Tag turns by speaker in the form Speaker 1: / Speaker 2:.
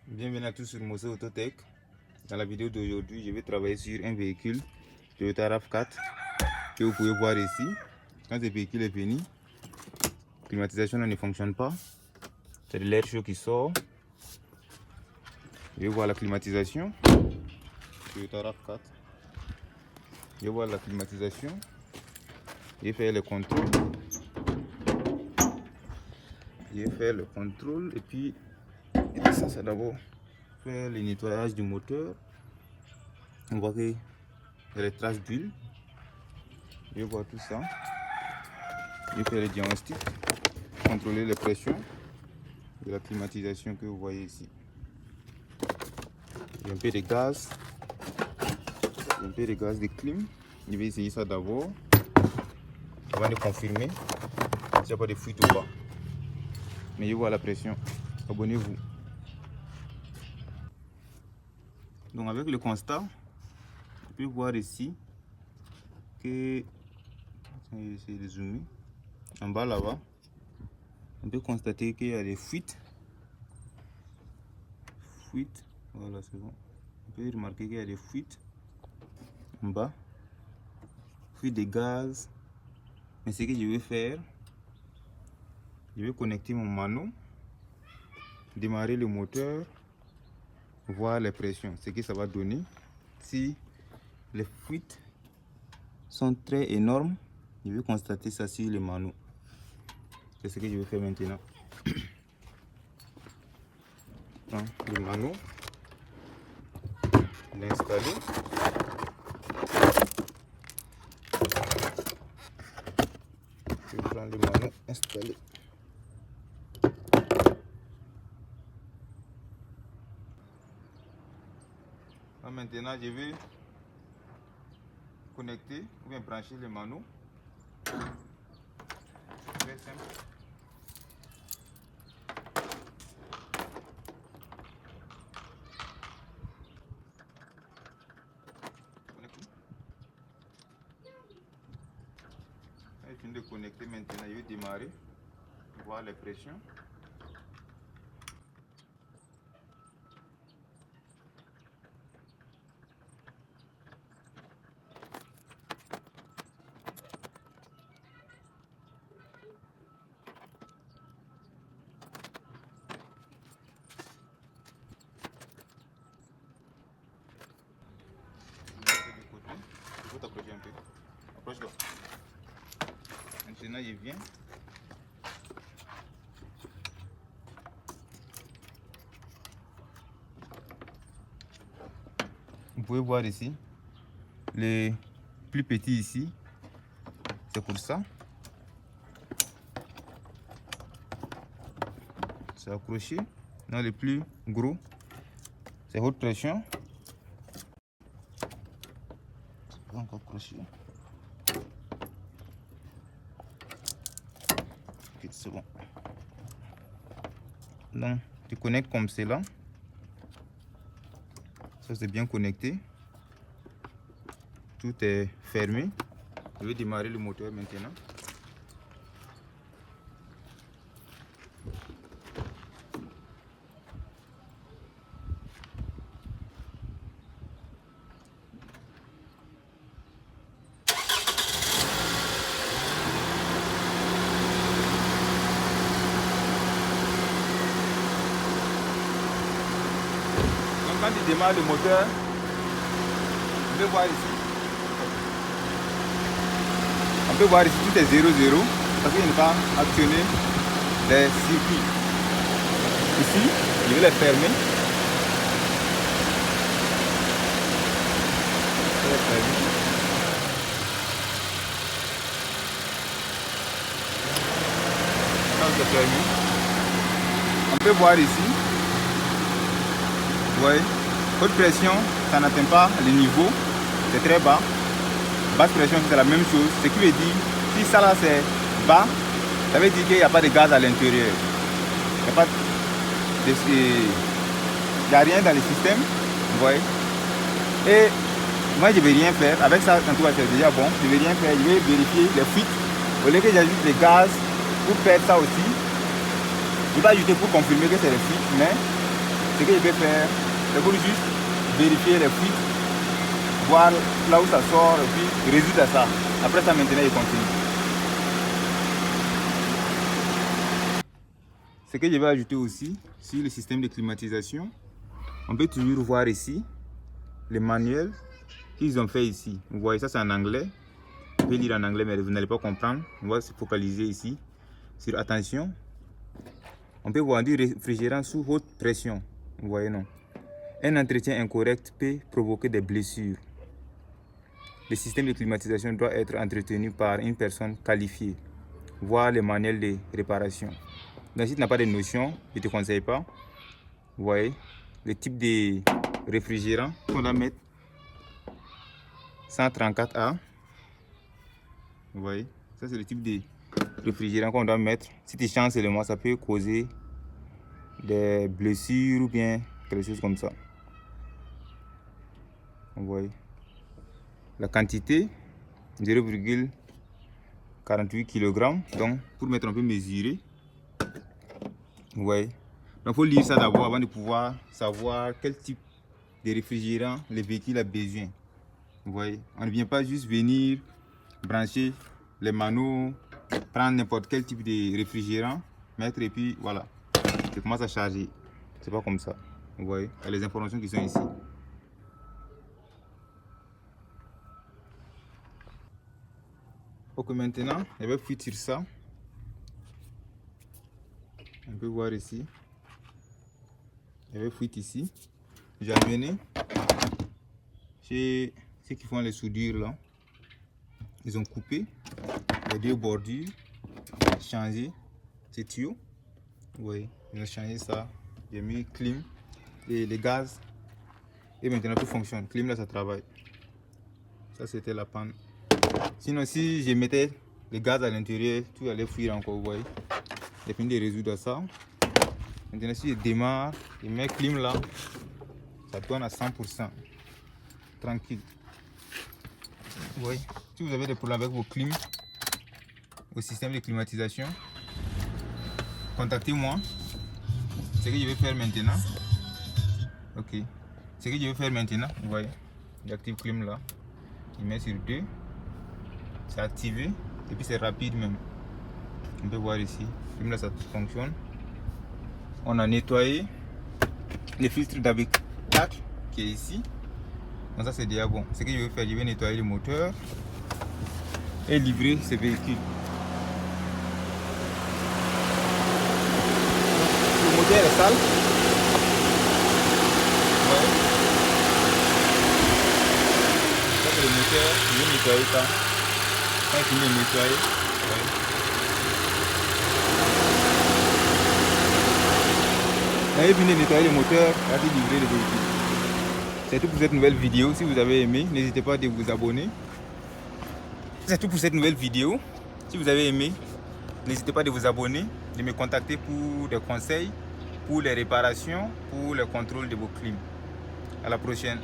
Speaker 1: Bienvenue à tous sur Mose Autotech. Dans la vidéo d'aujourd'hui, je vais travailler sur un véhicule Toyota RAV4 que vous pouvez voir ici. Quand ce véhicule est fini, la climatisation ne fonctionne pas. C'est de l'air chaud qui sort. Je vais voir la climatisation. Toyota RAV4. Je vais voir la climatisation. Je vais faire le contrôle. Je vais faire le contrôle et puis ça c'est d'abord faire le nettoyage du moteur. On voit qu'il y a les traces d'huile. Je vais voir tout ça. Je vais faire le diagnostic, contrôler les pressions de la climatisation que vous voyez ici. Il y a un peu de gaz. Il y a un peu de gaz de clim. Je vais essayer ça d'abord avant de confirmer s'il n'y a pas de fuite ou pas. Mais je vois la pression. Abonnez-vous. Donc avec le constat, on peut voir ici que, je vais essayer de zoomer, en bas là-bas, on peut constater qu'il y a des fuites. Voilà, c'est bon. On peut remarquer qu'il y a des fuites en bas, fuite de gaz. Mais ce que je vais faire, je vais connecter mon mano, démarrer le moteur, voir les pressions, ce que ça va donner. Si les fuites sont très énormes, je vais constater ça sur le mano. C'est ce que je vais faire maintenant. Prends le mano, l'installer. Je prends le mano installé. Maintenant, je vais connecter ou bien brancher le mano. Très simple. Je viens de connecter maintenant, je vais démarrer, voir les pressions. Il faut t'approcher un peu. Approche-toi. Maintenant, je viens. Vous pouvez voir ici, les plus petits ici, c'est pour ça. C'est accroché. Dans les plus gros, c'est haute pression. C'est pas encore accroché. Ok, c'est bon. Donc, tu connectes comme cela. Ça c'est bien connecté. Tout est fermé. Je vais démarrer le moteur maintenant. Donc quand il démarre le moteur, on peut voir ici. On peut voir ici tout est 0,0 parce qu'il n'est pas actionné les circuits. Ici, je vais les fermer. Ça c'est fermé. On peut voir ici. Vous voyez, haute pression, ça n'atteint pas le niveau, c'est très bas. Basse pression, c'est la même chose. Ce qui veut dire, si ça là c'est bas, ça veut dire qu'il n'y a pas de gaz à l'intérieur. Il n'y a rien dans le système, vous voyez. Et moi je ne vais rien faire. Avec ça, en tout cas, c'est déjà bon. Je ne vais rien faire. Je vais vérifier les fuites. Au lieu que j'ajoute les gaz pour perdre ça aussi, je vais ajouter pour confirmer que c'est les fuites, mais Ce que je vais faire, c'est pour juste vérifier les fuites, voir là où ça sort et puis résoudre ça. Après ça, maintenant, je continue. Ce que je vais ajouter aussi sur le système de climatisation, on peut toujours voir ici les manuels qu'ils ont fait ici. Vous voyez, ça c'est en anglais. Je vais lire en anglais, mais vous n'allez pas comprendre. On va se focaliser ici sur attention. On peut voir du réfrigérant sous haute pression. Vous voyez, non? Un entretien incorrect peut provoquer des blessures. Le système de climatisation doit être entretenu par une personne qualifiée. Voir les manuels de réparation. Donc si tu n'as pas de notion, je ne te conseille pas. Vous voyez, le type de réfrigérant qu'on va mettre 134A. Vous voyez, ça c'est le type de réfrigérant qu'on doit mettre. Si tu changes seulement, ça peut causer des blessures ou bien quelque chose comme ça. Vous voyez, la quantité 0,48 kg. Donc pour mettre, on peut mesurer. Vous voyez, donc il faut lire ça d'abord avant de pouvoir savoir quel type de réfrigérant le véhicule a besoin. Vous voyez, on ne vient pas juste venir brancher les manos, prendre n'importe quel type de réfrigérant, mettre et puis voilà, ça commence à charger. C'est pas comme ça. Vous voyez, il y a les informations qui sont ici. Ok, maintenant, je vais fuir sur ça. On peut voir ici. Je vais fuir ici. J'ai amené chez ceux qui font les soudures là. Ils ont coupé les deux bordures, changé ces tuyaux. Oui, ils ont changé ça. J'ai mis clim et les gaz. Et maintenant tout fonctionne. Clim là, ça travaille. Ça c'était la panne. Sinon si je mettais les gaz à l'intérieur, tout allait fuir encore. Vous voyez. J'ai fini de résoudre ça. Maintenant si je démarre, je mets clim là, ça tourne à 100%. Tranquille. Oui. Si vous avez des problèmes avec vos clims, au système de climatisation, contactez-moi. Ce que je vais faire maintenant. Ok. Ce que je vais faire maintenant, vous voyez, j'active clim là. Je mets sur 2. C'est activé. Et puis c'est rapide même. On peut voir ici. Clim là, ça fonctionne. On a nettoyé le filtre d'avec 4 qui est ici. Donc ça c'est déjà bon. Ce que je vais faire, je vais nettoyer le moteur et livrer ce véhicule. Le moteur est sale. Ouais. Ça c'est le moteur, je vais nettoyer ça. Quand je finis de nettoyer, ouais. Quand je finis de nettoyer le moteur, là c'est livrer le véhicule. C'est tout pour cette nouvelle vidéo. Si vous avez aimé, n'hésitez pas à vous abonner. C'est tout pour cette nouvelle vidéo. Si vous avez aimé, n'hésitez pas à vous abonner, de me contacter pour des conseils, pour les réparations, pour le contrôle de vos clims. À la prochaine.